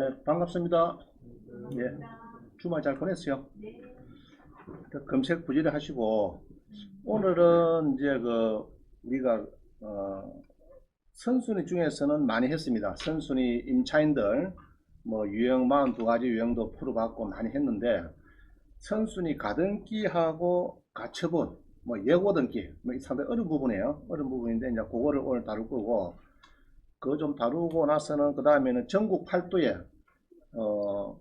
네, 반갑습니다. 예, 주말 잘 보냈어요? 검색 부지를 하시고, 오늘은 이제 우리가, 선순위 중에서는 많이 했습니다. 선순위 임차인들, 뭐, 유형 42가지 유형도 풀어봤고 많이 했는데, 선순위 가등기하고 가처분, 뭐, 예고 등기, 뭐, 이 상당히 어려운 부분이에요. 어려운 부분인데, 이제 그거를 오늘 다룰 거고, 그거 좀 다루고 나서는, 그 다음에는 전국 팔도에, 어,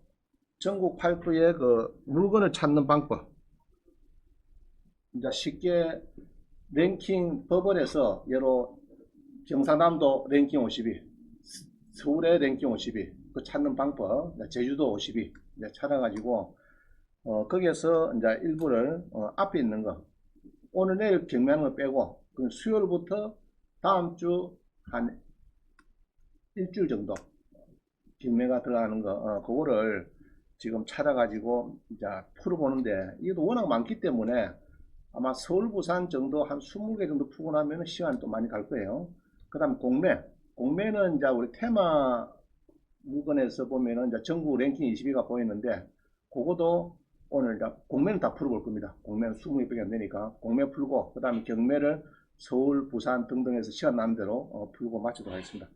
전국 팔도의 물건을 찾는 방법. 이제 쉽게 랭킹 법원에서 예로 경상남도 랭킹 50위, 서울의 랭킹 50위, 그 찾는 방법, 제주도 50위 찾아가지고 거기에서 이제 일부를 앞에 있는 거 오늘 내일 경매하는 거 빼고 수요일부터 다음 주 한 일주일 정도 경매가 들어가는 거 그거를 지금 찾아가지고 이제 풀어보는데 이것도 워낙 많기 때문에 아마 서울, 부산 정도 한 20개 정도 풀고 나면 시간이 또 많이 갈 거예요. 그 다음 공매. 공매는 이제 우리 테마 물건에서 보면은 이제 전국 랭킹 20위가 보이는데 그거도 오늘 이제 공매는 다 풀어볼 겁니다. 공매는 20개밖에 안 되니까 공매 풀고 그 다음에 경매를 서울, 부산 등등에서 시간 나는 대로 풀고 마치도록 하겠습니다.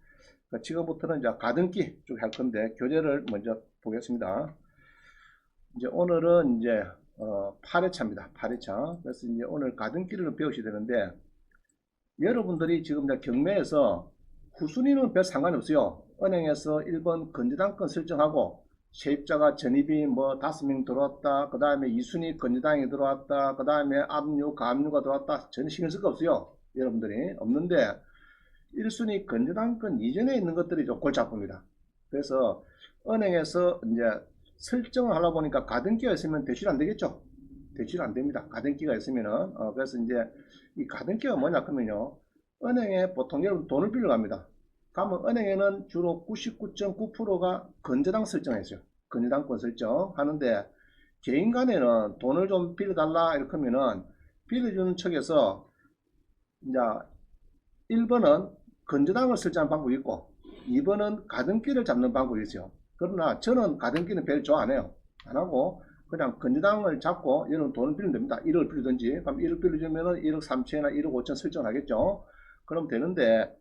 그러니까 지금부터는 이제 가등기 쪽 할 건데 교재를 먼저 보겠습니다. 이제 오늘은 이제 8회차입니다. 8회차. 그래서 이제 오늘 가등기를 배우셔야 되는데 여러분들이 지금 이제 경매에서 후순위는 별 상관이 없어요. 은행에서 1번 건재당권 설정하고 세입자가 전입이 뭐 5명 들어왔다. 그 다음에 2순위 건재당이 들어왔다. 그 다음에 압류, 가압류가 들어왔다. 전혀 신경 쓸 거 없어요. 여러분들이 없는데 1순위 건재당권 이전에 있는 것들이 좀 골치 아픕니다. 그래서 은행에서 이제 설정을 하려 보니까 가등기가 있으면 대출 안 되겠죠. 대출 안 됩니다. 가등기가 있으면은 그래서 이제 이 가등기가 뭐냐 그러면요 은행에 보통 여러분 돈을 빌려 갑니다. 가면 은행에는 주로 99.9%가 건재당 설정했어요. 건재당권 설정 하는데 개인 간에는 돈을 좀 빌려달라 이렇게 하면은 빌려주는 측에서 이제 1번은 건재당을 설정하는 방법이 있고 2번은 가등기를 잡는 방법이 있어요. 그러나 저는 가등기는 별로 좋아 안 해요. 안 하고 그냥 건재당을 잡고 여러분 돈을 빌리면 됩니다. 1억 빌리든지 그럼 1억 빌려주면은 1억 3천이나 1억 5천 설정하겠죠. 그럼 되는데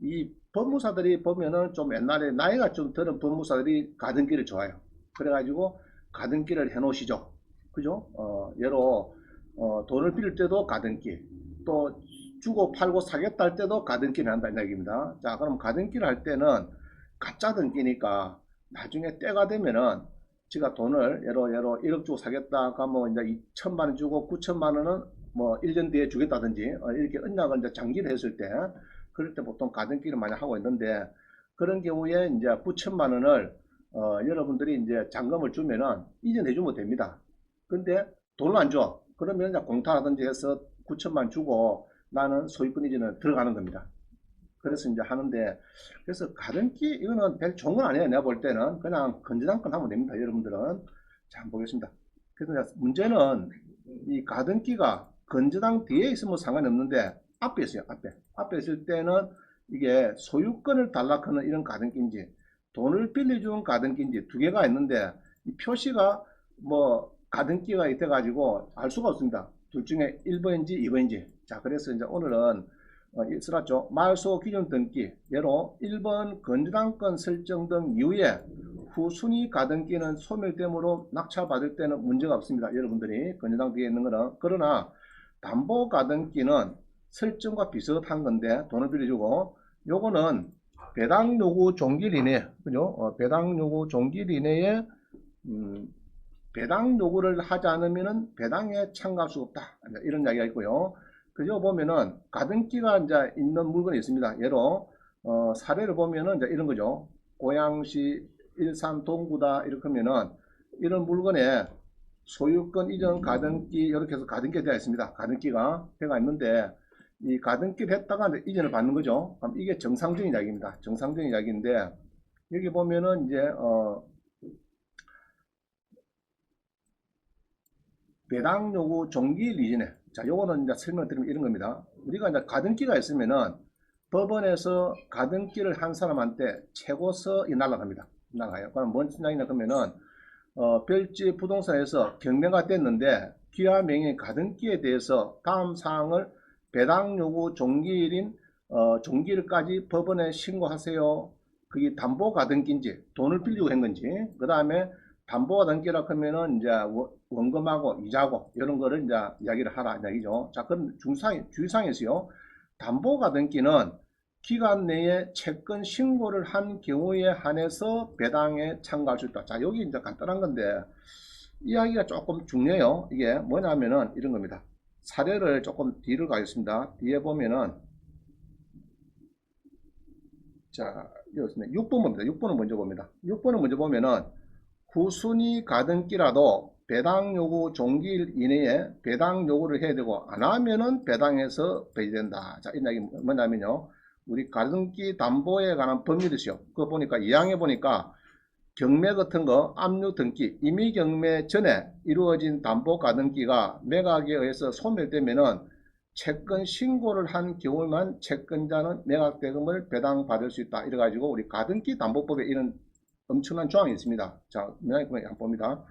이 법무사들이 보면은 좀 옛날에 나이가 좀 드는 법무사들이 가등기를 좋아해요. 그래가지고 가등기를 해 놓으시죠. 그죠? 예로 돈을 빌릴 때도 가등기 또 주고 팔고 사겠다 할 때도 가등기를 한다는 얘기입니다. 자, 그럼 가등기를 할 때는 가짜 등기니까 나중에 때가 되면은 제가 돈을 예로 1억 주고 사겠다 하면 이제 2천만 원 주고 9천만 원은 뭐 1년 뒤에 주겠다든지 이렇게 언약을 이제 장기를 했을 때 그럴 때 보통 가등기를 많이 하고 있는데 그런 경우에 이제 9천만 원을 여러분들이 이제 잔금을 주면은 이전해 주면 됩니다. 근데 돈을 안 줘. 그러면 이제 공타라든지 해서 9천만 원 주고 나는 소유권 이전에 들어가는 겁니다. 그래서 이제 하는데 그래서 가등기 이거는 별 좋은 건 아니에요. 내가 볼 때는 그냥 건재당권 하면 됩니다. 여러분들은 자 한번 보겠습니다. 그래서 문제는 이 가등기가 건재당 뒤에 있으면 상관이 없는데 앞에 있어요. 앞에 있을 때는 이게 소유권을 달라하는 이런 가등기인지 돈을 빌려준 가등기인지 두 개가 있는데 이 표시가 뭐 가등기가 있어 가지고 알 수가 없습니다. 둘 중에 1번인지 2번인지 자 그래서 이제 오늘은 써놨죠. 말소 기준 등기 예로 1번 건재당권 설정 등 이후에 후순위 가등기는 소멸됨으로 낙찰받을 때는 문제가 없습니다. 여러분들이 건재당 뒤에 있는 거는 그러나 담보 가등기는 설정과 비슷한 건데 돈을 빌려주고 요거는 배당 요구 종기일 이내 그죠? 배당 요구 종기일 이내에 배당 요구를 하지 않으면은 배당에 참가할 수 없다. 이런 이야기가 있고요. 그죠? 보면은 가등기가 이제 있는 물건이 있습니다. 예로 사례를 보면은 이제 이런 거죠. 고양시 일산 동구다 이렇게 하면은 이런 물건에 소유권 이전 가등기 이렇게 해서 가등기가 되어 있습니다. 가등기가 되어 있는데 이 가등기를 했다가 이전을 받는 거죠. 그럼 이게 정상적인 이야기입니다. 정상적인 이야기인데 여기 보면은 이제 배당 요구 종기일 이전에 자 요거는 이제 설명드리면 이런 겁니다. 우리가 이제 가등기가 있으면은 법원에서 가등기를 한 사람한테 최고서이 날아갑니다. 나가요. 그럼 뭔 생각이냐 그러면은 별지 부동산에서 경매가 됐는데 기와 명의 가등기에 대해서 다음 사항을 배당 요구 종기일인 종기일까지 법원에 신고하세요. 그게 담보 가등기인지 돈을 빌리고 한 건지, 그 다음에 담보 가등기라 하면은 이제 원금하고 이자고 이런 거를 이제 이야기를 하라 이야기죠. 자, 그럼 주의사항에서요, 담보 가등기는 기간 내에 채권 신고를 한 경우에 한해서 배당에 참가할 수 있다. 자, 여기 이제 간단한 건데 이야기가 조금 중요해요. 이게 뭐냐면은 이런 겁니다. 사례를 조금 뒤를 가겠습니다. 뒤에 보면은, 자, 여기 6번 봅니다. 6번은 먼저 봅니다. 6번은 먼저 보면은 후순위 가등기라도 배당 요구 종기일 이내에 배당 요구를 해야 되고 안 하면은 배당에서 배제된다. 자, 이 이야기 뭐냐면요, 우리 가등기 담보에 관한 법률이죠. 그거 보니까 2항에 보니까 경매 같은 거, 압류 등기, 임의 경매 전에 이루어진 담보 가등기가 매각에 의해서 소멸되면은 채권 신고를 한 경우만 채권자는 매각 대금을 배당받을 수 있다. 이래가지고 우리 가등기 담보법에 이런 엄청난 조항이 있습니다. 자, 한번 봅니다.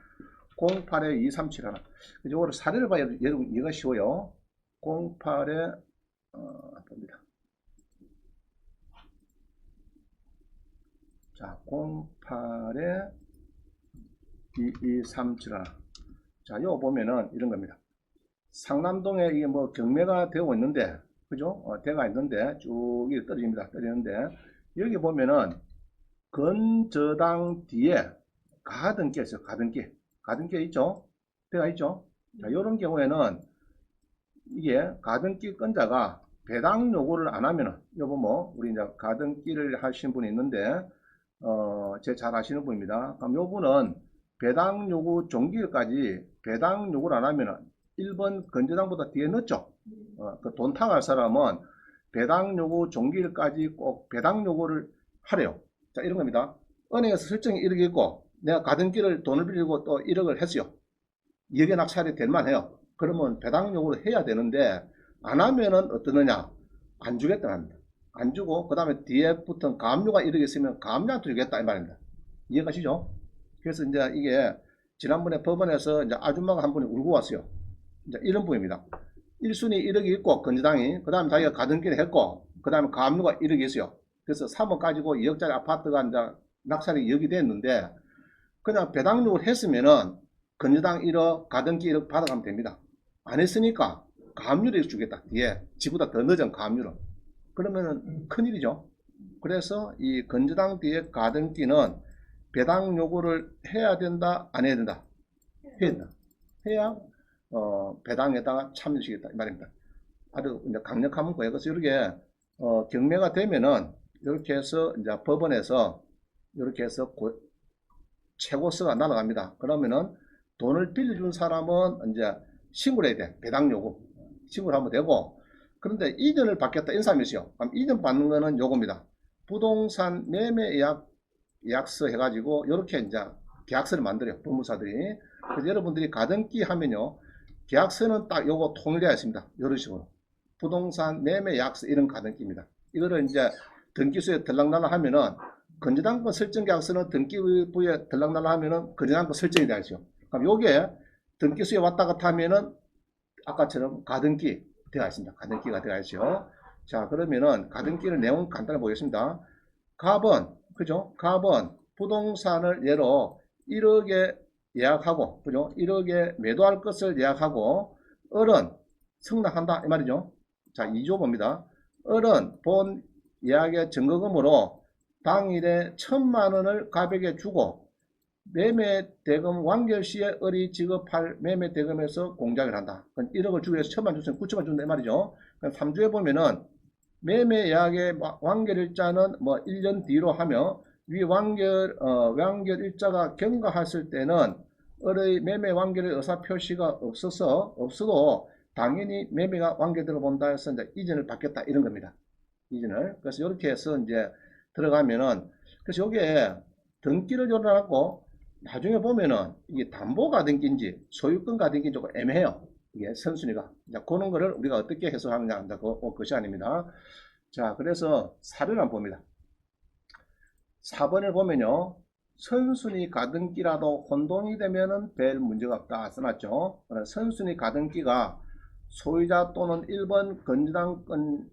08에 237 하나. 이거를 사례를 봐야 여러분 이해가 쉬워요. 08에 봅니다. 자, 08에 2237 하나. 자, 요거 보면은 이런 겁니다. 상남동에 이게 뭐 경매가 되고 있는데, 그죠? 대가 있는데 쭉 떨어집니다. 떨어지는데 여기 보면은 건저당 뒤에 가등기 있어요. 가등기 있죠? 대가 있죠? 자, 이런 경우에는 이게 가등기 건자가 배당 요구를 안 하면은, 여보 뭐 우리 이제 가등기를 하신 분이 있는데 제 잘 아시는 분입니다. 그럼 요 분은 배당 요구 종기일까지 배당 요구를 안 하면은 1번 건저당보다 뒤에 넣었죠. 그 돈 타갈 사람은 배당 요구 종기일까지 꼭 배당 요구를 하래요. 자, 이런 겁니다. 은행에서 설정이 1억이 있고 내가 가등기를 돈을 빌리고 또 1억을 했어요. 2억에 낙찰이 될 만해요. 그러면 배당 요구를 해야 되는데 안 하면은 어떠느냐? 안 주겠다 합니다. 안 주고 그 다음에 뒤에 붙은 가압류가 1억이 있으면 가압류한테 주겠다 이 말입니다. 이해가시죠? 그래서 이제 이게 지난번에 법원에서 이제 아줌마가 한 분이 울고 왔어요. 이제 이런 부분입니다. 1순위 1억이 있고 건지당이, 그 다음에 자기가 가등기를 했고 그 다음에 가압류가 1억이 있어요. 그래서 3억 가지고 2억짜리 아파트가 이제 낙찰이 2억이 됐는데 그냥 배당료를 했으면은 건지당 1억 가등기 1억 받아가면 됩니다. 안 했으니까 가압류를 주겠다. 뒤에 지보다 더 늦은 가압류를. 그러면은 큰일이죠. 그래서 이 건저당 뒤에 가등기는 배당 요구를 해야 된다, 안 해야 된다? 해야 된다. 해야 배당에다가 참여시겠다 이 말입니다. 아주 이제 강력한 문구예요. 그래서 이렇게 경매가 되면은 이렇게 해서 이제 법원에서 이렇게 해서 최고서가 날아갑니다. 그러면은 돈을 빌려준 사람은 이제 신고를 해야 돼. 배당 요구 신고를 하면 되고, 그런데 이전을 받겠다 이런 사람이 있어요. 그럼 이전 받는 거는 요겁니다. 부동산 매매 계약서 해가지고 이렇게 이제 계약서를 만들어요. 법무사들이. 그래서 여러분들이 가등기 하면요, 계약서는 딱 요거 통일되어 있습니다. 이런 식으로 부동산 매매 계약서 이런 가등기입니다. 이거를 이제 등기소에 들락날락 하면은 건저당권 설정 계약서는 등기부에 들락날락 하면은 건저당권 설정이 되어 있죠. 그럼 요게 등기소에 왔다 갔다 하면은 아까처럼 가등기 되어 있습니다. 가등기가 되어 있죠. 자, 그러면은 가등기를 내용 간단히 보겠습니다. 갑은, 그죠? 갑은 부동산을 예로 1억에 예약하고, 그죠? 1억에 매도할 것을 예약하고, 을은 승낙한다 이 말이죠. 자, 2조 봅니다. 을은 본 예약의 증거금으로 당일에 1,000만 원을 갑에게 주고 매매 대금 완결 시에 을이 지급할 매매 대금에서 공작을 한다. 1억을 주기 위해서 1,000만 줬으면 9천만 준다 이 말이죠. 그럼 3조에 보면은 매매 예약의 완결 일자는 뭐 1년 뒤로 하며 위 완결 일자가 경과했을 때는 을의 매매 완결의 의사 표시가 없어도 당연히 매매가 완결되어 본다 해서 이제 이전을 받겠다 이런 겁니다. 이전을. 그래서 이렇게 해서 이제 들어가면은, 그래서 여기에 등기를 열어놨고 나중에 보면은 이게 담보 가등기인지 소유권 가등기인지 조금 애매해요. 이게 선순위가. 자, 그런 거를 우리가 어떻게 해석하느냐, 그것이 아닙니다. 자, 그래서 사례를 한번 봅니다. 4번을 보면요, 선순위 가등기라도 혼동이 되면은 별 문제가 없다 써놨죠. 선순위 가등기가 소유자 또는 1번 건전한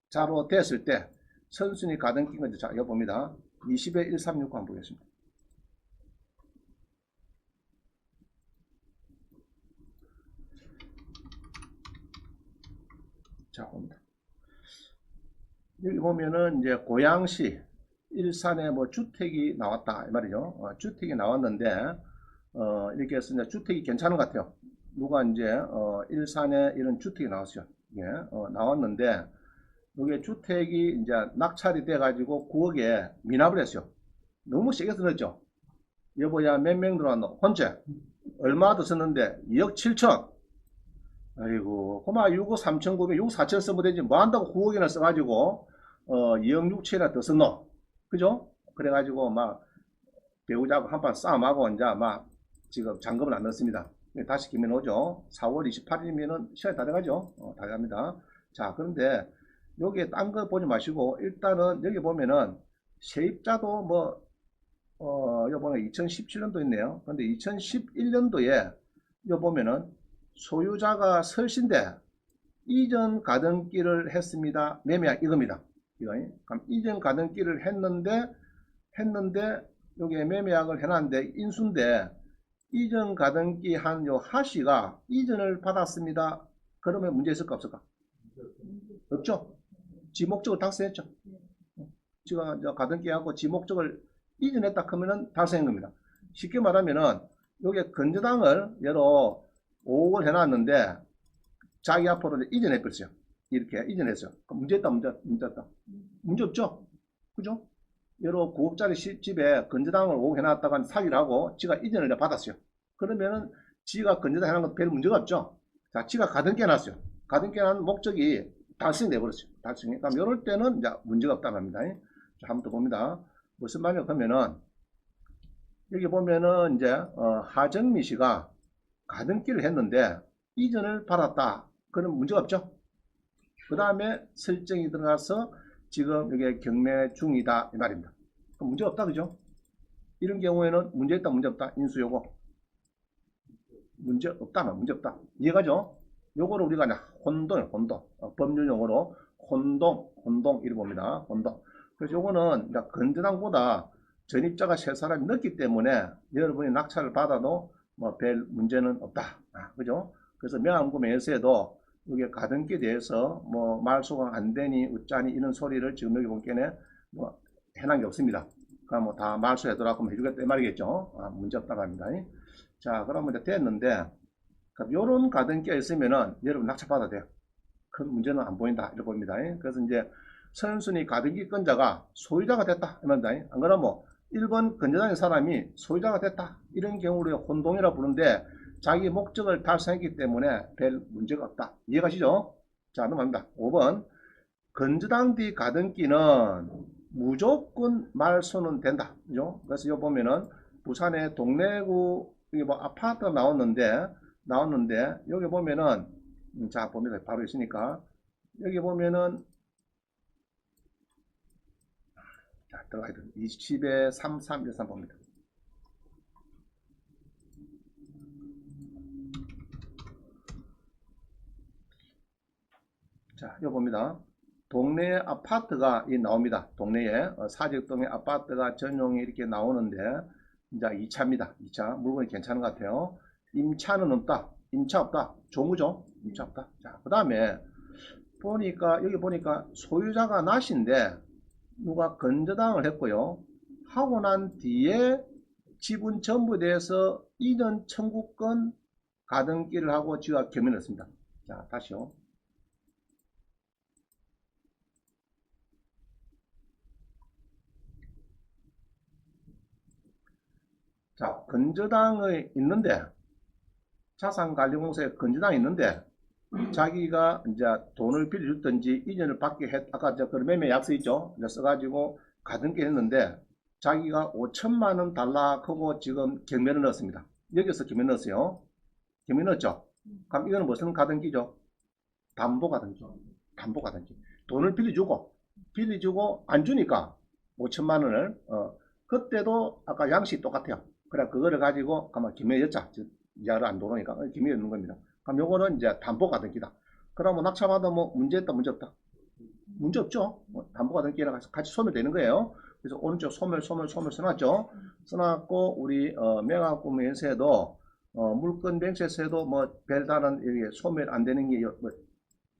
자로 됐을 때 선순위 가등기가 이제 자, 이거 봅니다. 20에 136 한번 보겠습니다. 자, 봅니다. 여기 보면은 이제 고양시 일산에 뭐 주택이 나왔다 이 말이죠. 주택이 나왔는데 이렇게 해서 이제 주택이 괜찮은 것 같아요. 누가 이제 일산에 이런 주택이 나왔어요. 예, 나왔는데 이게 주택이 이제 낙찰이 돼 가지고 9억에 미납을 했어요. 너무 세게 들었죠. 여보야 몇 명 들어왔노? 혼자 얼마 더 썼는데 2억 7천. 아이고 고마 6억 3,900 6억 4천 쓰면 되지 뭐 한다고 9억이나 써가지고 2억 6천이나 더 썼노. 그죠? 그래가지고 막 배우자하고 한판 싸움하고 이제 막 지금 잔금을 안 넣습니다. 다시 기면 오죠. 4월 28일이면은 시간이 다 돼가죠. 다 돼갑니다. 자, 그런데 여기에 딴 거 보지 마시고 일단은 여기 보면은 세입자도 뭐 여기 보면 2017년도 있네요. 근데 2011년도에 여기 보면은 소유자가 설신데 이전 가등기를 했습니다. 매매약 이겁니다. 이거. 그럼 이전 가등기를 했는데 여기에 매매약을 해놨는데 인수인데 이전 가등기 한 요 하씨가 이전을 받았습니다. 그러면 문제 있을까 없을까? 없죠. 지 목적을 달성했죠. 지가 가등기하고 지 목적을 이전했다 하면은 달성한 겁니다. 쉽게 말하면은 여기에 건저당을 예로 5억을 해놨는데 자기 앞으로 이전해 버렸어요. 이렇게 이전했어요. 문제 있다, 문제 없다. 문제 없죠? 그죠? 여러 9억짜리 집에 건저당을 5억 해놨다가 사기를 하고 지가 이전을 받았어요. 그러면은 지가 건저당 해놓은 것도 별 문제가 없죠? 자, 지가 가등기 해놨어요. 가등기 해놓은 목적이 달성이 돼버렸어요. 달성이. 그럼 이럴 때는 이제 문제가 없다고 합니다. 자, 한번 더 봅니다. 무슨 말이냐 하면은 여기 보면은 이제 하정미 씨가 가등기를 했는데 이전을 받았다. 그런 문제가 없죠. 그 다음에 설정이 들어가서 지금 이게 경매 중이다 이 말입니다. 그럼 문제 없다 그죠? 이런 경우에는 문제 있다 문제 없다 인수 요거 문제 없다면 문제 없다 이해가죠? 요거를 우리가 혼동 법률 용어로 혼동 이렇게 봅니다. 혼동. 그래서 요거는 건전항보다 전입자가 세 사람이 넣기 때문에 여러분이 낙찰을 받아도 뭐 별 문제는 없다. 그죠? 그래서 명함구매에서도 이게 가등기에 대해서 뭐 말소가 안 되니 어쩌니 이런 소리를 지금 여기 보기에는 뭐 해놓은 게 없습니다. 그럼 뭐 다 말소해두라고 해주겠다 이 말이겠죠. 문제 없다고 합니다. 자, 그러면 이제 됐는데 요런 가등기가 있으면은 여러분 낙찰 받아도 돼요. 큰 문제는 안 보인다 이렇게 봅니다. 그래서 이제 선순위 가등기 건자가 소유자가 됐다 이 말입니다. 안 그러면 뭐 1번 건전당의 사람이 소유자가 됐다 이런 경우를 혼동이라 부르는데 자기 목적을 달성했기 때문에 별 문제가 없다. 이해가시죠? 자, 넘어갑니다. 5번 건저당 뒤 가등기는 무조건 말소는 된다. 그죠? 그래서 여기 보면은 부산의 동래구 이게 뭐 아파트가 나왔는데 여기 보면은 자 봅니다. 바로 있으니까 여기 보면은 자 들어가야 돼. 20에 33 13 봅니다. 자, 여기 봅니다. 동네 아파트가 나옵니다. 동네에 사직동의 아파트가 전용이 이렇게 나오는데 이제 2차입니다. 2차 물건이 괜찮은 것 같아요. 임차는 없다. 임차 없다. 조무죠. 임차 없다. 자, 그 다음에 보니까 여기 보니까 소유자가 나신데 누가 건저당을 했고요. 하고 난 뒤에 지분 전부에 대해서 이전 청구권 가등기를 하고 지가 겸연을 했습니다. 자, 다시요. 자, 건저당이 있는데 자산관리공사에 건저당이 있는데 자기가 이제 돈을 빌려줬든지 이전을 받게 했 아까 저 매매 약서 있죠. 써가지고 가등기 했는데 자기가 5천만 원 달라 하고 지금 경매를 넣었습니다. 여기서 경매 넣었어요. 경매 넣었죠. 그럼 이거는 무슨 가등기죠? 담보 가등기. 담보 가등기. 돈을 빌려주고 안 주니까 5천만 원을, 그때도 아까 양식 똑같아요. 그래, 그거를 가지고, 아마 김해였자, 이자를 안 들어오니까, 김해였는 겁니다. 그럼 요거는 이제 담보가등기다. 그러면 낙찰받으면 뭐 문제 있다, 문제 없다? 문제 없죠? 담보가등기랑 같이 소멸되는 거예요. 그래서 오른쪽 소멸 써놨죠? 써놨고, 우리, 매각구매세도, 물건뱅세세도 뭐, 별다른, 이게 소멸 안 되는 게, 뭐,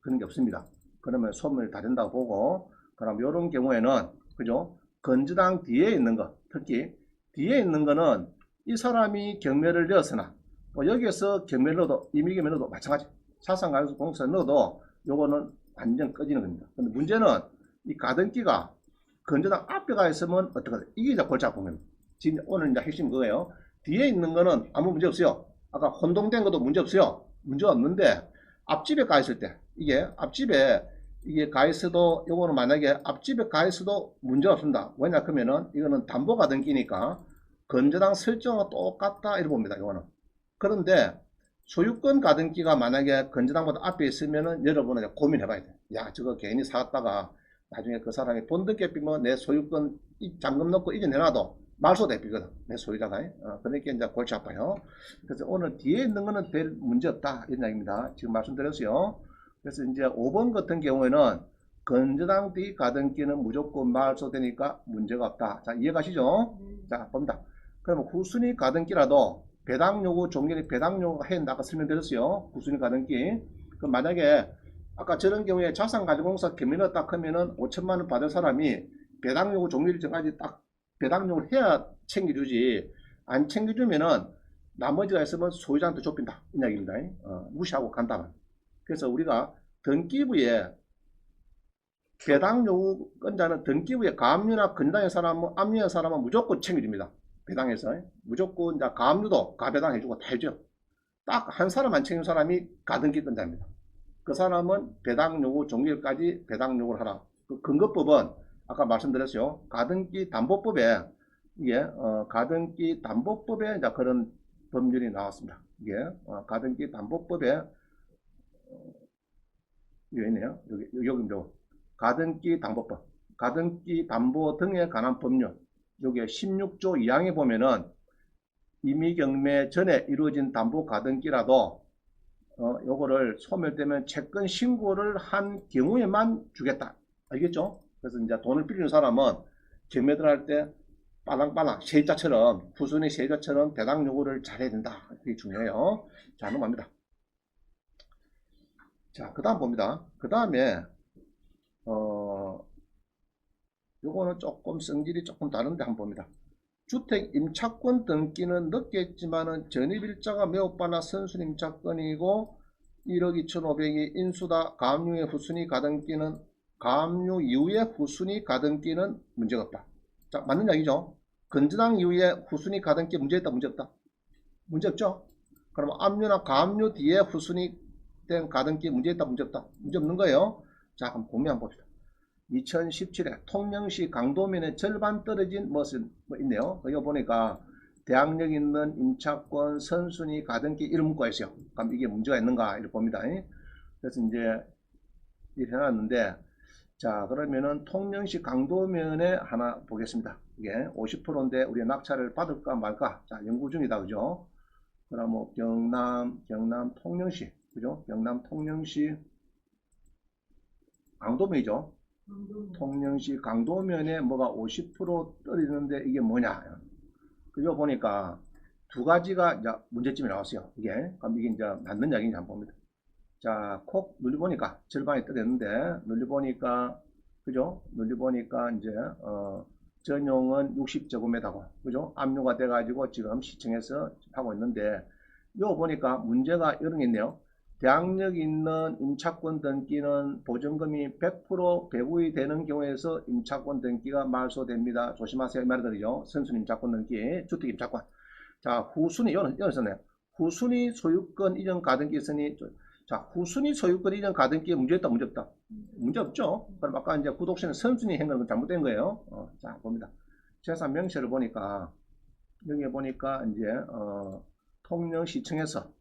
그런 게 없습니다. 그러면 소멸 다 된다고 보고, 그럼 이런 경우에는, 그죠? 건주당 뒤에 있는 거, 특히 뒤에 있는 거는 이 사람이 경매를 넣었으나, 뭐 여기에서 경매를 넣어도, 임의경매를 넣어도 마찬가지. 자산가격수 공사 넣어도 요거는 완전 꺼지는 겁니다. 근데 문제는 이 가등기가 건조당 앞에 가 있으면 어떡하죠? 이게 이제 골치 아픈 겁니다. 지금 오늘 이제 핵심 그거예요. 뒤에 있는 거는 아무 문제 없어요. 아까 혼동된 것도 문제 없어요. 문제 없는데 앞집에 가 있을 때 이게 앞집에 이게 가 있어도 요거는 만약에 앞집에 가 있어도 문제 없습니다. 왜냐 그러면은 이거는 담보가 등기니까 건조당 설정과 똑같다 이렇게 봅니다. 이거는. 그런데 소유권 가등기가 만약에 건조당보다 앞에 있으면은 여러분은 고민해봐야 돼. 야 저거 괜히 사왔다가 나중에 그 사람이 본등기비면 내 소유권 잔금 넣고 이전해놔도 말소 대비거든. 내 소유자가. 그러니까 이제 골치 아파요. 그래서 오늘 뒤에 있는 거는 별 문제 없다. 이런 이야기입니다. 지금 말씀드렸어요. 그래서 이제 5번 같은 경우에는 건조당 뒤 가등기는 무조건 말소되니까 문제가 없다. 자, 이해가시죠? 자, 봅니다. 그러면 후순위 가등기라도 배당 요구 종결이 배당 요구가 해야 아까 설명드렸어요. 후순위 가등기. 그럼 만약에 아까 저런 경우에 자산가족공사 경매를 딱 하면은 5천만 원 받을 사람이 배당 요구 종결 전까지 딱 배당 요구를 해야 챙겨주지. 안 챙겨주면은 나머지가 있으면 소유자한테 좁힌다. 이 이야기입니다. 무시하고 간다. 그래서 우리가 등기부에 배당 요구권자는 등기부에 가압류나 건당의 사람은 압류한 사람은 무조건 챙겨줍니다. 배당에서 무조건 이제 가압류도 가배당 해주고 다 해줘. 딱 한 사람 안 챙긴 사람이 가등기권자입니다. 그 사람은 배당 요구 종결까지 배당 요구를 하라. 그 근거법은 아까 말씀드렸어요. 가등기 담보법에 이게 가등기 담보법에 이제 그런 법률이 나왔습니다. 이게 가등기 담보법에 여기 있네요. 여기입니다. 가등기 담보법, 가등기 담보 등에 관한 법률. 여기 16조 2항에 보면은 임의경매 전에 이루어진 담보 가등기라도 요거를 소멸되면 채권 신고를 한 경우에만 주겠다. 알겠죠? 그래서 이제 돈을 빌리는 사람은 경매 들어갈 때 빨랑빨랑 세입자처럼 후순위 세입자처럼 배당 요구를 잘해야 된다. 그게 중요해요. 자, 넘어갑니다. 자, 그 다음 봅니다. 그 다음에 요거는 조금 성질이 조금 다른데 한번 봅니다. 주택 임차권 등기는 늦게 했지만은 전입일자가 매우 빨라 선순위 임차권이고 1억 2,500이 인수다. 가압류의 후순위 가등기는 가압류 이후에 후순위 가등기는 문제가 없다. 자, 맞는 이야기죠. 건조당 이후에 후순위 가등기 문제 있다, 문제 없다? 문제 없죠. 그럼 압류나 가압류 뒤에 후순위 된 가등기 문제 있다, 문제 없다? 문제 없는 거예요. 자, 그럼 공개 한번 봅시다. 2017에 통영시 강도면에 절반 떨어진 것은 뭐 있네요. 이거 보니까 대항력 있는 임차권 선순위 가등기 이런 문구가 있어요. 그럼 이게 문제가 있는가 이렇게 봅니다. 그래서 이제 이렇게 해놨는데, 자 그러면은 통영시 강도면에 하나 보겠습니다. 이게 50%인데 우리 낙찰을 받을까 말까. 자, 연구 중이다, 그죠? 그럼 뭐 경남 통영시, 그죠? 경남 통영시 강도면이죠. 통영시 강도면에 뭐가 50% 떨어지는데 이게 뭐냐. 그거 보니까 두 가지가 이제 문제점이 나왔어요. 이게. 그럼 이게 이제 맞는 이야기인지 한번 봅니다. 자, 콕 눌러보니까 절반이 떨어졌는데, 눌러보니까, 그죠? 눌러보니까 이제, 전용은 60제곱미터고, 그죠? 압류가 돼가지고 지금 시청에서 하고 있는데, 이거 보니까 문제가 이런 게 있네요. 대항력 있는 임차권 등기는 보증금이 100% 배분이 되는 경우에서 임차권 등기가 말소됩니다. 조심하세요. 이 말들이죠. 선순위 임차권 등기, 주택 임차권. 자, 후순위, 이거는 있었네요. 후순위 소유권 이전 가등기 있으니, 자, 후순위 소유권 이전 가등기에 문제 있다, 문제 없다? 문제 없죠. 그럼 아까 이제 구독시는 선순위 행각은 잘못된 거예요. 자, 봅니다. 재산 명시를 보니까, 여기 보니까 이제, 통영시청에서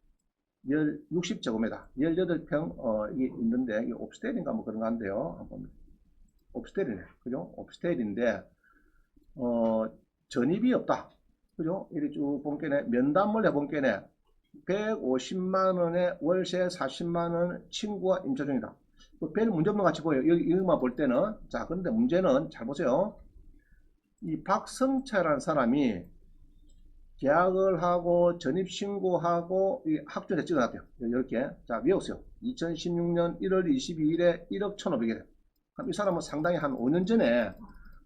60제곱미터, 18평, 이게 있는데, 이게 옵스텔인가 뭐 그런 거 한데요. 옵스텔이네. 그죠? 옵스텔인데, 전입이 없다. 그죠? 이렇게 쭉 본게네 면담을 해본 게네 150만 원에 월세 40만 원 친구와 임차 중이다. 별 문제 없는 것 같이 보여요. 여기 이것만 볼 때는. 자, 그런데 문제는 잘 보세요. 이 박성철이라는 사람이 계약을 하고 전입신고하고 학조에 찍어놨대요. 이렇게. 자, 외우세요. 2016년 1월 22일에 1억 1,500에. 그럼 이 사람은 상당히 한 5년 전에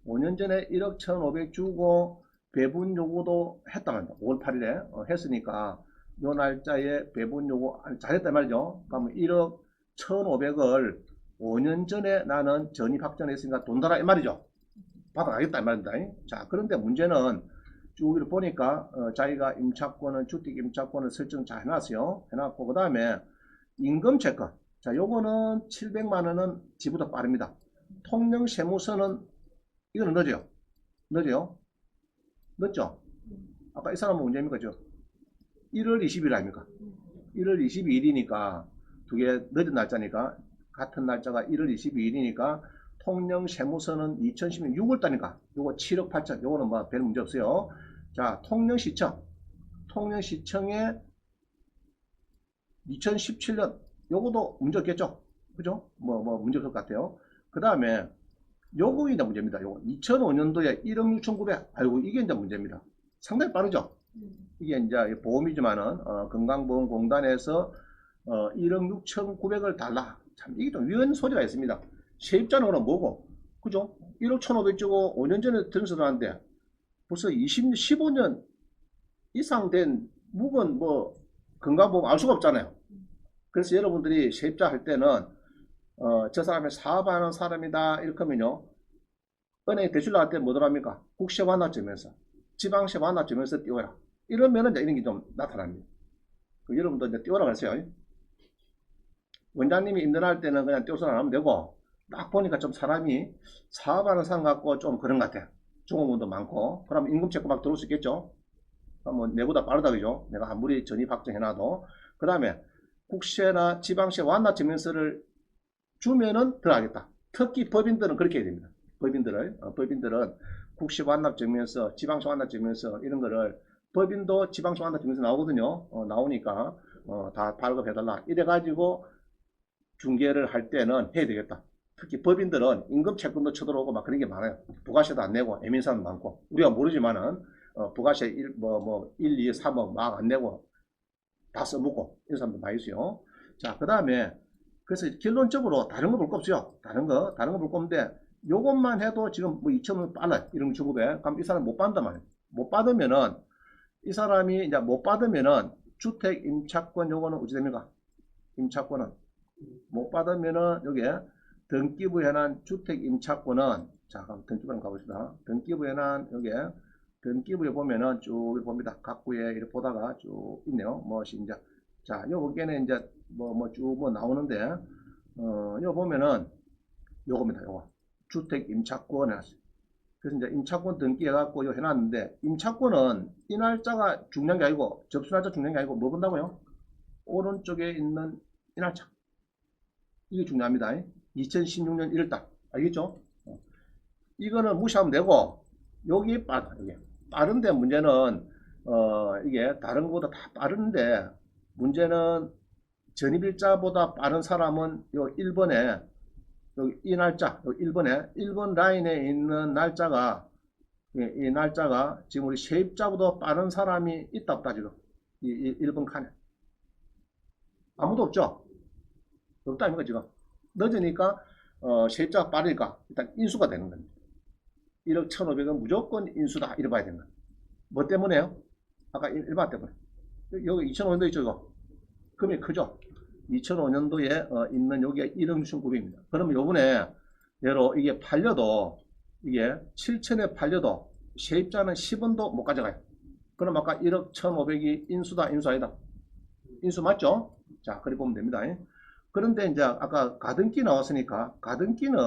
1억 1,500 주고 배분 요구도 했단 말이야. 5월 8일에 했으니까 요 날짜에 배분 요구 잘했단 말이죠. 그러면 1억 1,500을 5년 전에 나는 전입 확정했으니까 돈 달라 이 말이죠. 받아가겠다 이 말입니다. 자, 그런데 문제는 쭉 이렇게 보니까 자기가 임차권은 주택 임차권을 설정 잘 해놨어요. 해놨고 그 다음에 임금 채권. 자, 요거는 700만 원은 지보다 빠릅니다. 통령 세무서는 이거는 늦어요. 늦어요. 늦죠? 아까 이 사람은 언제입니까? 1월 20일 아닙니까? 1월 22일이니까 두 개 늦은 날짜니까 같은 날짜가 1월 22일이니까 통령 세무서는 2016년 6월달이니까 요거 7억 8천 요거는 뭐 별 문제 없어요. 자, 통령시청 통령시청에 2017년 요거도 문제 없겠죠? 그죠? 뭐 문제 없을 것 같아요. 그 다음에 요거 이제 문제입니다. 요거 2005년도에 1억 6,900 아이고 이게 이제 문제입니다. 상당히 빠르죠? 이게 이제 보험이지만은 건강보험공단에서 1억 6,900을 달라. 참 이게 좀 위헌 소리가 있습니다. 세입자는 그럼 뭐고? 그죠? 1억 1,500 주고 5년 전에 들어서는데 벌써 15년 이상 된 묵은 뭐 건강보험 알 수가 없잖아요. 그래서 여러분들이 세입자 할 때는 저 사람이 사업하는 사람이다 이렇게 하면요. 은행에 대출 나갈 때 뭐더랍니까? 국세 완납증에서 지방세 완납증에서 띄워라. 이러면은 이제 이런 게 좀 나타납니다. 여러분도 이제 띄워라 그랬어요. 원장님이 임대할 때는 그냥 띄워서 안 하면 되고 딱 보니까 좀 사람이 사업하는 사람 같고 좀 그런 것 같아. 종업원도 많고 그럼 임금 체크 막 들어올 수 있겠죠. 뭐 내보다 빠르다 그죠. 내가 아무리 전입 확정해놔도 그 다음에 국세나 지방세 완납증명서를 주면은 들어가겠다. 특히 법인들은 그렇게 해야 됩니다. 법인들은 국세 완납증명서, 지방세 완납증명서 이런 거를 법인도 지방세 완납증명서 나오거든요. 나오니까 다 발급해달라. 이래가지고 중개를 할 때는 해야 되겠다. 특히 법인들은 임금 채권도 쳐들어오고 막 그런 게 많아요. 부가세도 안 내고 애민 사람 많고 우리가 모르지만은 부가세 1, 2, 3억 막 안 내고 다 써먹고 이런 사람도 많이 있어요. 자, 그 다음에 그래서 결론적으로 다른 거 볼 거 없어요. 다른 거 볼 거 없는데 요것만 해도 지금 뭐 2천원 빨라요. 이런 주급에. 그럼 이 사람 못 받는단 말이에요. 못 받으면은 이 사람이 이제 못 받으면은 주택 임차권 요거는 어찌 됩니까? 임차권은 못 받으면은 여기에 등기부현한 주택 임차권은 자, 그럼 등기부 한번 가봅시다. 등기부현한 여기에 등기부에 보면은 쭉 봅니다. 각 구에 이렇게 보다가 쭉 있네요. 무엇이 이제 자, 요거는 이제 쭉 나오는데 요 보면은 요겁니다. 요거 주택 임차권 해놨어요. 그래서 이제 임차권 등기해갖고 요 해놨는데 임차권은 이 날짜가 중요한 게 아니고 접수 날짜 중요한 게 아니고 뭐 본다고요? 오른쪽에 있는 이 날짜 이게 중요합니다. 2016년 1월달 알겠죠? 이거는 무시하면 되고 여기 빠른데 문제는 이게 다른 것보다 다 빠른데 문제는 전입일자보다 빠른 사람은 요 1번에 여기 이 날짜 요 1번에 1번 라인에 있는 날짜가 이 날짜가 지금 우리 세입자보다 빠른 사람이 있다 없다 지금 이 1번 칸에 아무도 없죠? 없다 아닙니까 지금 늦으니까 세입자가 빠르니까 일단 인수가 되는 겁니다. 1억 1,500은 무조건 인수다 이래 봐야 되는 거예요. 뭐 때문에요? 아까 1번 때문에 여기 2005년도 있죠 이거 금액이 크죠? 2005년도에 있는 여기가 1억 6,900입니다. 그러면 요번에 예로 이게 팔려도 이게 7천에 팔려도 세입자는 10원도 못 가져가요. 그럼 아까 1억 1,500이 인수다 인수 아니다? 인수 맞죠? 자 그리 보면 됩니다. 그런데 이제 아까 가등기 나왔으니까 가등기는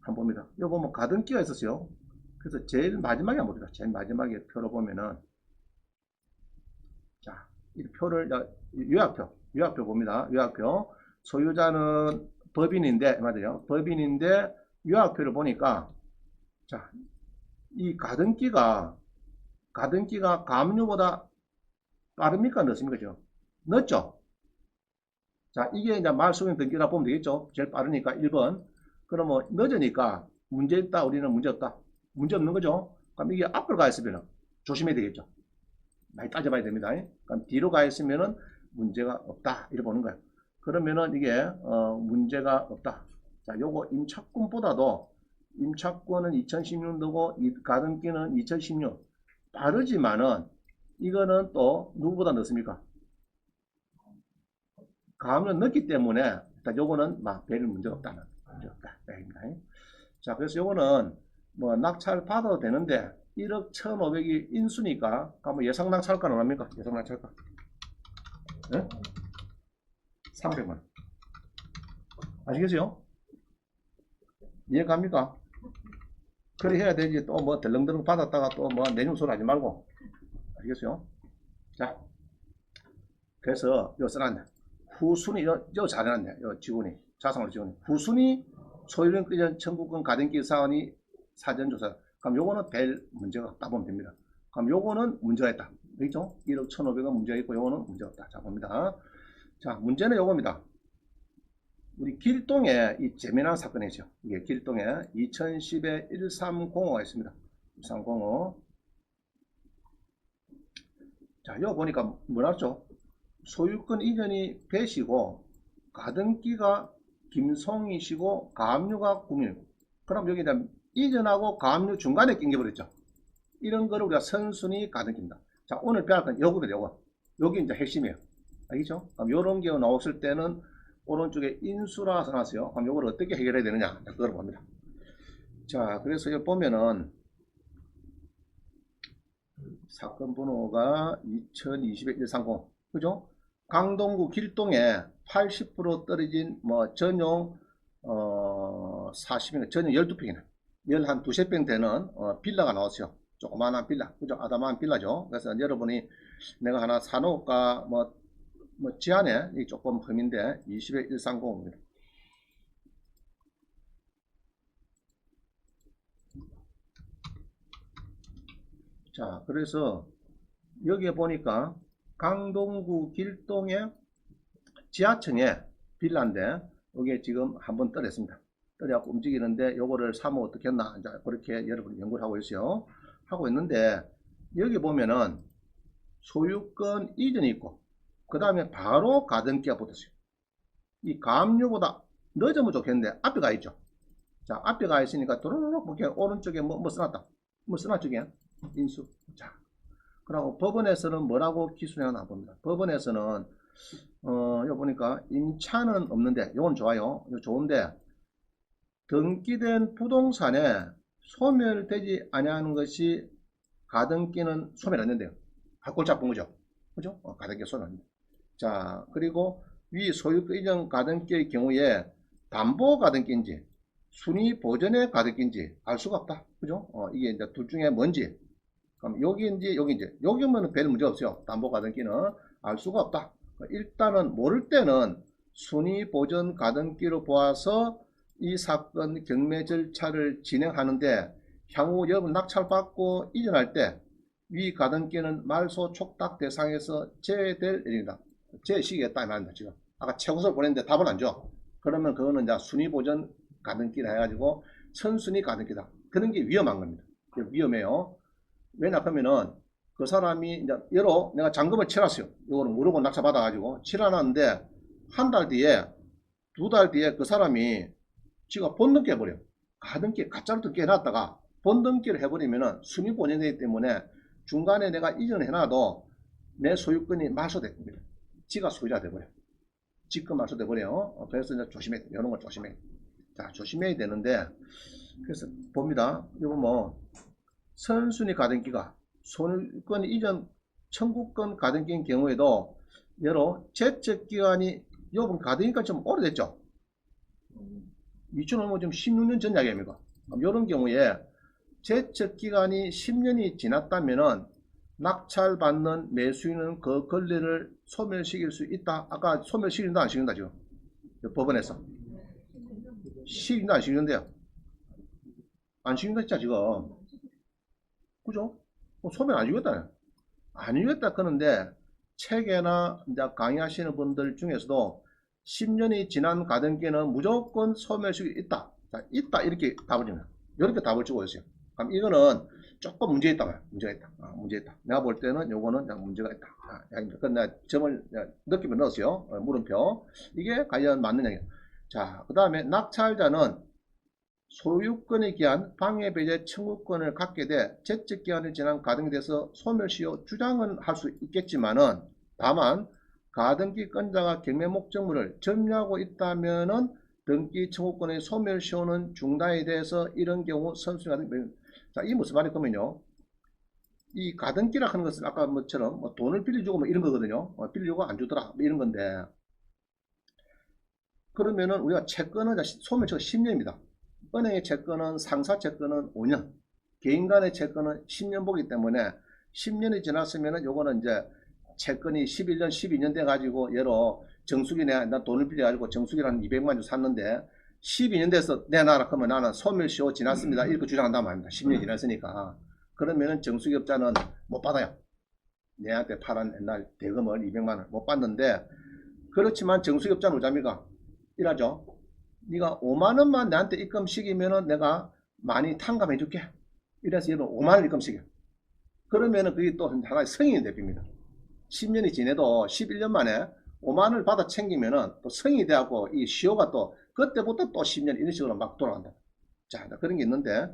한번 봅니다. 여기 보면 가등기가 있었어요. 그래서 제일 마지막에 한번 봅니다. 제일 마지막에 표로 보면은 자, 이 표를 요약표 봅니다. 요약표 소유자는 법인인데 맞아요. 법인인데 요약표를 보니까 자 이 가등기가 가압류보다 빠릅니까? 늦습니까? 지금? 늦죠? 자, 이게 이제 말소용 등기라 보면 되겠죠? 제일 빠르니까 1번. 그러면 늦으니까 문제 있다, 우리는 문제 없다. 문제 없는 거죠? 그럼 이게 앞으로 가 있으면 조심해야 되겠죠? 많이 따져봐야 됩니다. 그럼 뒤로 가 있으면은 문제가 없다. 이렇게 보는 거예요. 그러면은 이게, 문제가 없다. 자, 요거 임차권은 2016년도고, 가등기는 2016. 빠르지만은, 이거는 또 누구보다 늦습니까? 가압류 늦기 때문에 일단 요거는 막 별 문제가 없다는 문제 없다. 입니다. 자, 그래서 요거는 뭐 낙찰 받아도 되는데 1억 1,500이 인수니까 한번 예상 낙찰가 얼마입니까? 예상 낙찰가. 네? 300만. 아시겠어요? 이해갑니까? 그래 해야 되지. 또 뭐 덜렁덜렁 받았다가 또 뭐 내년 소리 하지 말고. 아시겠어요? 자, 그래서 요 써놨네. 후순위, 요 잘해놨네. 요 직원이. 자상으로 직원이. 후순위 소유권 이전 청구권 가등기 사안이 사전조사. 그럼 요거는 별 문제가 없다 보면 됩니다. 그럼 요거는 문제가 있다. 그렇죠? 1억 1,500원 문제가 있고 요거는 문제가 없다. 자, 봅니다. 자, 문제는 요겁니다. 우리 길동에 이 재미난 사건이죠. 이게 길동에 2010에 1305가 있습니다. 1305. 자, 여기 보니까 뭐라죠? 소유권 이전이 배시고 가등기가 김송이시고 가압류가 구민. 그럼 여기 이제 이전하고 가압류 중간에 낑겨버렸죠. 이런 거를 우리가 선순위 가등기입니다. 자, 오늘 배울 건 요거들 요거. 여기 이제 핵심이에요. 알겠죠? 그럼 요런 게 나왔을 때는 오른쪽에 인수라 써놨어요. 그럼 요걸 어떻게 해결해야 되느냐? 그걸 봅니다. 자, 그래서 여기 보면은 사건 번호가 2020에 130. 그죠? 강동구 길동에 80% 떨어진 뭐 전용 40인 전용 12평이네. 한 두세 평 되는 빌라가 나왔어요. 조그마한 빌라. 그죠? 아담한 빌라죠. 그래서 여러분이 내가 하나 사놓을까 뭐 지안에 조금 흠인데 20에 130입니다. 자, 그래서 여기에 보니까 강동구 길동의 지하층에 빌라인데 여기에 지금 한번 떨었습니다. 떨어갖고 움직이는데 요거를 사면 어떻게 했나 이제 그렇게 여러분이 연구를 하고 있어요. 하고 있는데 여기 보면은 소유권 이전이 있고 그 다음에 바로 가등기가 붙었어요. 이 가압류보다 늦으면 좋겠는데 앞에 가 있죠. 자, 앞에 가 있으니까 도로록 보게 오른쪽에 뭐 써놨다. 뭐 써놨죠, 그게? 인수. 자, 그리고 법원에서는 뭐라고 기술해나 봅니다. 법원에서는 여기 보니까 임차는 없는데 요건 좋아요. 이거 좋은데 등기된 부동산에 소멸되지 아니하는 것이 가등기는 소멸 안 된대요. 골짝 본 거죠. 그죠? 가등기 소멸 안 된다. 자, 그리고 위 소유권 이전 가등기의 경우에 담보 가등기인지 순위 보전의 가등기인지 알 수가 없다. 그죠? 이게 이제 둘 중에 뭔지. 그럼 여기인지 여기인지. 여기면 별 문제 없어요. 담보 가등기는 알 수가 없다. 일단은 모를 때는 순위 보전 가등기로 보아서 이 사건 경매 절차를 진행하는데 향후 여러분 낙찰받고 이전할 때 위 가등기는 말소 촉탁 대상에서 제외될 일이다. 제시겠다 이 말입니다. 지금 아까 최고설 보냈는데 답을 안 줘. 그러면 그거는 이제 순위 보전 가등기라 해가지고 선순위 가등기다. 그런 게 위험한 겁니다. 위험해요. 왜냐 하면은 그 사람이 이제 여러 내가 잔금을 치렀어요. 이거는 모르고 낙찰 받아가지고 치러놨는데 한 달 뒤에 두 달 뒤에 그 사람이 지가 본등기 해버려. 가등기 가짜로 등기 해놨다가 본등기를 해버리면은 순위 보전되기 때문에 중간에 내가 이전을 해놔도 내 소유권이 말소됩니다. 지가 소유자 돼버려. 지금 말소돼버려요. 그래서 이제 조심해야 돼. 이런 걸 조심해. 자, 조심해야 되는데 그래서 봅니다. 이거 뭐 선순위 가등기가 소유권 이전 청구권 가등기인 경우에도 여러 제척기간이 요번 가등기가 좀 오래됐죠. 2005년 지금 16년 전 이야기입니다. 이런 경우에 제척기간이 10년이 지났다면은 낙찰받는 매수인은 그 권리를 소멸시킬 수 있다. 아까 소멸시킨다 안 시킨다 지금 법원에서 시킨다 안 시키는데요. 안 시킨다 진짜 지금 그죠? 소멸 안 주겠다. 안 주겠다 그러는데 책에나 이제 강의하시는 분들 중에서도 10년이 지난 가등기는 무조건 소멸식이 있다. 자, 있다 이렇게 답을 줍니다. 이렇게 답을 주고 있어요. 그럼 이거는 조금 문제 있다 말이야. 문제가 있다. 문제 있다. 내가 볼 때는 요거는 문제가 있다. 근데 점을 느낌을 넣었어요. 물음표. 이게 과연 맞느냐. 자, 그 다음에 낙찰자는 소유권에 기한 방해배제 청구권을 갖게 돼 채측기한이 지난 가등기에 대해서 소멸시효 주장은 할 수 있겠지만은 다만 가등기 건자가 경매 목적물을 점유하고 있다면은 등기 청구권의 소멸시효는 중단에 대해서 이런 경우 선순위 가등기. 자, 이 무슨 말이냐면요, 이 가등기라 하는 것은 아까 뭐처럼 돈을 빌려주고 뭐 이런 거거든요. 빌려주고 안 주더라 뭐 이런 건데, 그러면은 우리가 채권은 소멸시효 10년입니다. 은행의 채권은, 상사 채권은 5년, 개인 간의 채권은 10년 보기 때문에 10년이 지났으면은 요거는 이제 채권이 11년, 12년 돼 가지고 예로 정수기 나 돈을 빌려 가지고 정수기를 한 200만 주 샀는데 12년 돼서 내놔라 그러면 나는 소멸시효 지났습니다 이렇게 주장한단 말입니다. 10년이 지났으니까. 그러면은 정수기업자는 못 받아요. 내한테 팔은 옛날 대금을 200만 원 못 받는데, 그렇지만 정수기업자는 어쩝니까? 이라죠. 네가 5만 원만 나한테 입금시키면은 내가 많이 탕감해 줄게. 이래서 여러분 5만 원 입금시켜. 그러면은 그게 또 하나의 성인이 됩니다. 10년이 지내도 11년 만에 5만 원을 받아 챙기면은 또 성인이 돼갖고 이 시효가 또 그때부터 또 10년 이런 식으로 막 돌아간다. 자, 그런 게 있는데,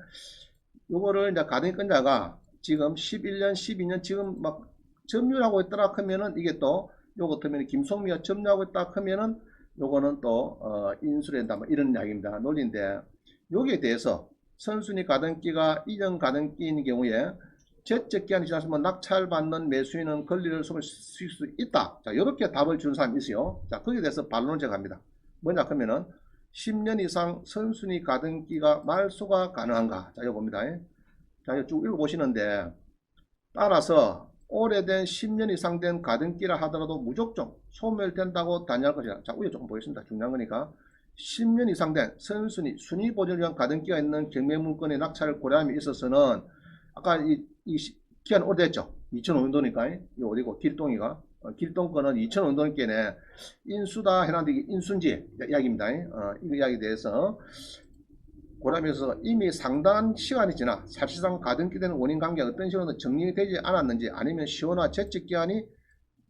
요거를 이제 가등기권자가 지금 11년, 12년 지금 막 점유하고 있더라 하면은 이게 또 요거 같으면 김송미가 점유하고 있다 하면은 요거는 또 인수를 한다 뭐 이런 이야기입니다. 논리인데, 여기에 대해서 선순위 가등기가 이전 가등기인 경우에 제적기한이 지났으면 낙찰받는 매수인은 권리를 소멸시킬 수 있다. 자, 이렇게 답을 준 사람이 있어요. 자, 거기에 대해서 반론을 제가 합니다. 뭐냐 하면은 10년 이상 선순위 가등기가 말소가 가능한가? 자, 이거 봅니다. 자, 이거 쭉 읽어보시는데, 따라서 오래된 10년 이상 된 가등기라 하더라도 무조건 소멸된다고 단정할 것이다. 자, 위에 조금 보겠습니다. 중요한 거니까. 10년 이상 된 선순위, 순위 보존을 위한 가등기가 있는 경매문건의 낙찰을 고려함에 있어서는 아까 이 기한 오래됐죠. 2005년도니까. 이 어디고 길동이가. 길동권은 2005년도니까 인수다 해놨는데 인수인지 이야기입니다. 이 이야기에 대해서 고려하면서 이미 상당한 시간이 지나 사실상 가등기되는 원인 관계가 어떤 식으로 정리되지 않았는지, 아니면 시효나 채찍기한이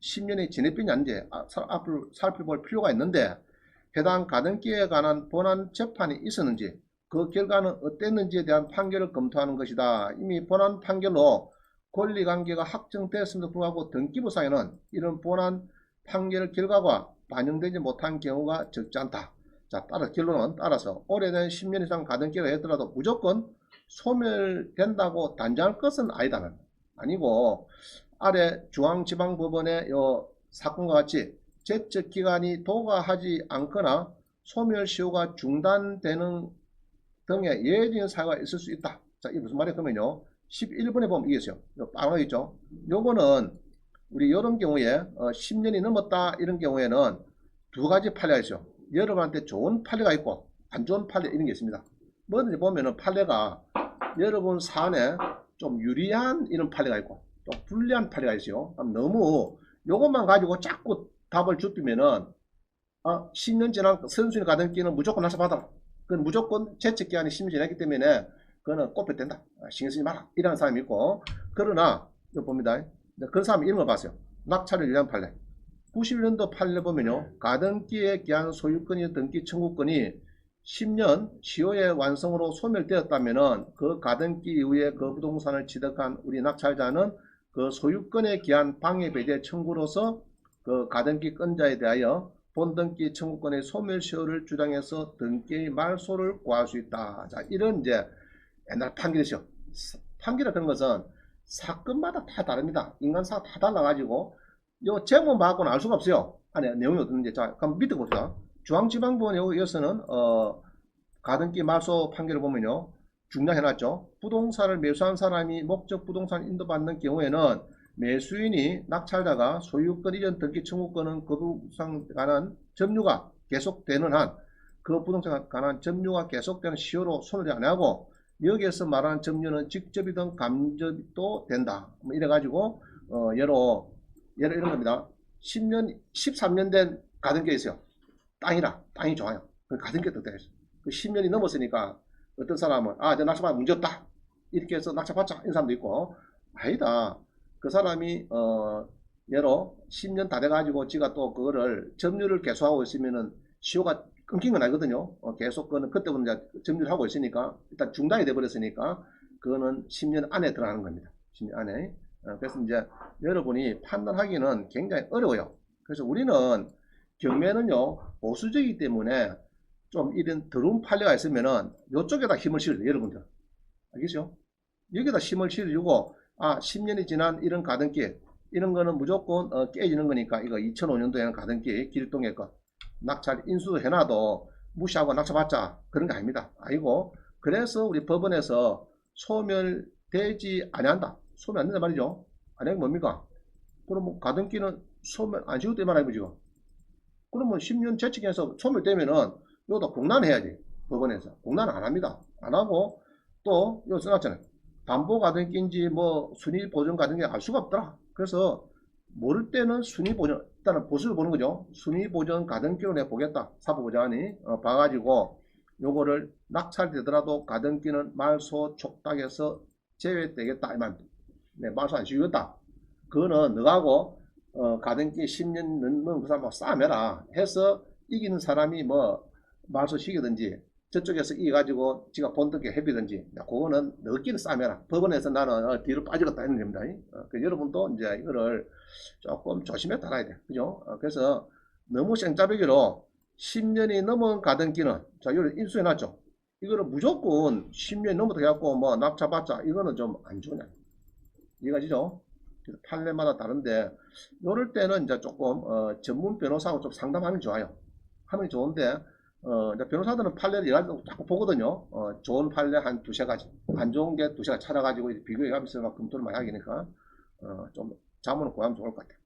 10년이 지냈는지 아닌지 앞을 살펴볼 필요가 있는데, 해당 가등기에 관한 본안 재판이 있었는지, 그 결과는 어땠는지에 대한 판결을 검토하는 것이다. 이미 본안 판결로 권리관계가 확정되었음에도 불구하고 등기부상에는 이런 본안 판결 결과가 반영되지 못한 경우가 적지 않다. 자, 결론은 따라서 오래된 10년 이상 가등기가 했더라도 무조건 소멸된다고 단정할 것은 아니다. 아니고, 아래 중앙지방법원의 요 사건과 같이 제척기간이 도과하지 않거나 소멸시효가 중단되는 등의 예외적인 사유가 있을 수 있다. 자, 이게 무슨 말이야? 그러면요, 11번에 보면 이게 있어요. 빨간 있죠? 요거는 우리 이런 경우에 10년이 넘었다 이런 경우에는 두 가지 판례가 있어요. 여러분한테 좋은 판례가 있고 안 좋은 판례 이런 게 있습니다. 뭐든지 보면은 판례가 여러분 사안에 좀 유리한 이런 판례가 있고 또 불리한 판례가 있어요. 너무 요것만 가지고 자꾸 답을 줍히면은 10년 지난 선순위 가등기는 무조건 낙찰받아라. 그건 무조건 채측기한이 10년 지났기 때문에 그거는 꼽혀된다. 신경 쓰지 마라. 이라는 사람이 있고, 그러나 이거 봅니다. 그런 사람이 이런 걸 봤어요. 낙찰을 위한 판례. 91년도 판례 보면요, 가등기에 기한 소유권이 등기 청구권이 10년 시효의 완성으로 소멸되었다면은 그 가등기 이후에 그 부동산을 취득한 우리 낙찰자는 그 소유권에 기한 방해 배제 청구로서 그 가등기 건자에 대하여 본등기 청구권의 소멸시효를 주장해서 등기의 말소를 구할 수 있다. 자, 이런 이제 옛날 판결이죠. 판결이 그런 것은 사건마다 다 다릅니다. 인간사가 다 달라가지고 요 제목만하고는 알 수가 없어요. 안에 내용이 어떤지. 자, 그럼 밑에 봅시다. 중앙지방법원 여기서는 가등기 말소 판결을 보면요, 중단해놨죠. 부동산을 매수한 사람이 목적 부동산 인도받는 경우에는 매수인이 낙찰자가 소유권 이전 등기 청구권은 그 부동산에 관한 점유가 계속되는 한 그 부동산에 관한 점유가 계속되는 시효로 손을 안 하고 여기에서 말하는 점유는 직접이든 간접도 된다. 뭐 이래가지고 예로 이런 겁니다. 10년, 13년 된 가등기가 있어요. 땅이 좋아요. 그 가등기가 되겠어. 그 10년이 넘었으니까 어떤 사람은 저 낙찰받아 문제 없다. 이렇게 해서 낙찰받자 이런 사람도 있고 아니다. 그 사람이 예로 10년 다 돼가지고 지가 또 그거를 점유를 계속하고 있으면은 시효가 끊긴 건 아니거든요. 계속 그거는 그때부터 이제 점유를 하고 있으니까 일단 중단이 돼버렸으니까 그거는 10년 안에 들어가는 겁니다. 10년 안에. 그래서 이제 여러분이 판단하기는 굉장히 어려워요. 그래서 우리는 경매는요 보수적이기 때문에 좀 이런 더러운 판례가 있으면은 이쪽에다 힘을 실어요. 여러분들 알겠죠? 여기다 힘을 실어주고 10년이 지난 이런 가등기 이런 거는 무조건 깨지는 거니까 이거 2005년도에는 가등기 길동의 것 낙찰 인수도 해놔도 무시하고 낙찰받자 그런 게 아닙니다. 아니고 그래서 우리 법원에서 소멸되지 아니한다. 소멸 안 된단 말이죠. 아니 뭡니까? 그럼 뭐 가등기는 소멸 안 지울 때만 아니죠. 그러면 10년 재직해서 소멸되면은 이것도 공란해야지. 법원에서 공란 안 합니다. 안 하고 또 이거 써놨잖아요. 담보 가등기인지 뭐 순위 보존 가등기 알 수가 없더라. 그래서 모를 때는 순위 보존 일단은 보수를 보는 거죠. 순위 보존 가등기로 내가 보겠다. 사법보좌관이 봐가지고 요거를 낙찰되더라도 가등기는 말소 촉탁에서 제외되겠다. 이만 네, 말소 안 지우겠다. 그거는 너하고 가등기 10년 넘는 그 사람하고 싸매라 해서 이기는 사람이 뭐 말소시키든지 저쪽에서 이겨가지고 지가 본득에 해비든지 그거는 너끼리 싸매라. 법원에서 나는 뒤로 빠지겠다 했는 겁니다. 여러분도 이제 이거를 조금 조심해 따라야 돼. 그죠? 그래서 너무 생짜배기로 10년이 넘은 가등기는 자 이걸 인수해놨죠. 이거는 무조건 10년이 넘어도 해갖고 뭐 납차받자 이거는 좀 안 좋냐. 이해가지죠? 판례마다 다른데 이럴 때는 이제 조금 전문 변호사하고 좀 상담하면 좋아요. 하면 좋은데 이제 변호사들은 판례를 일할 때 자꾸 보거든요. 좋은 판례 한 두세 가지, 안 좋은 게 두세 가지 찾아가지고 비교해가면서 막 검토를 많이 하니까 좀 자문을 구하면 좋을 것 같아요.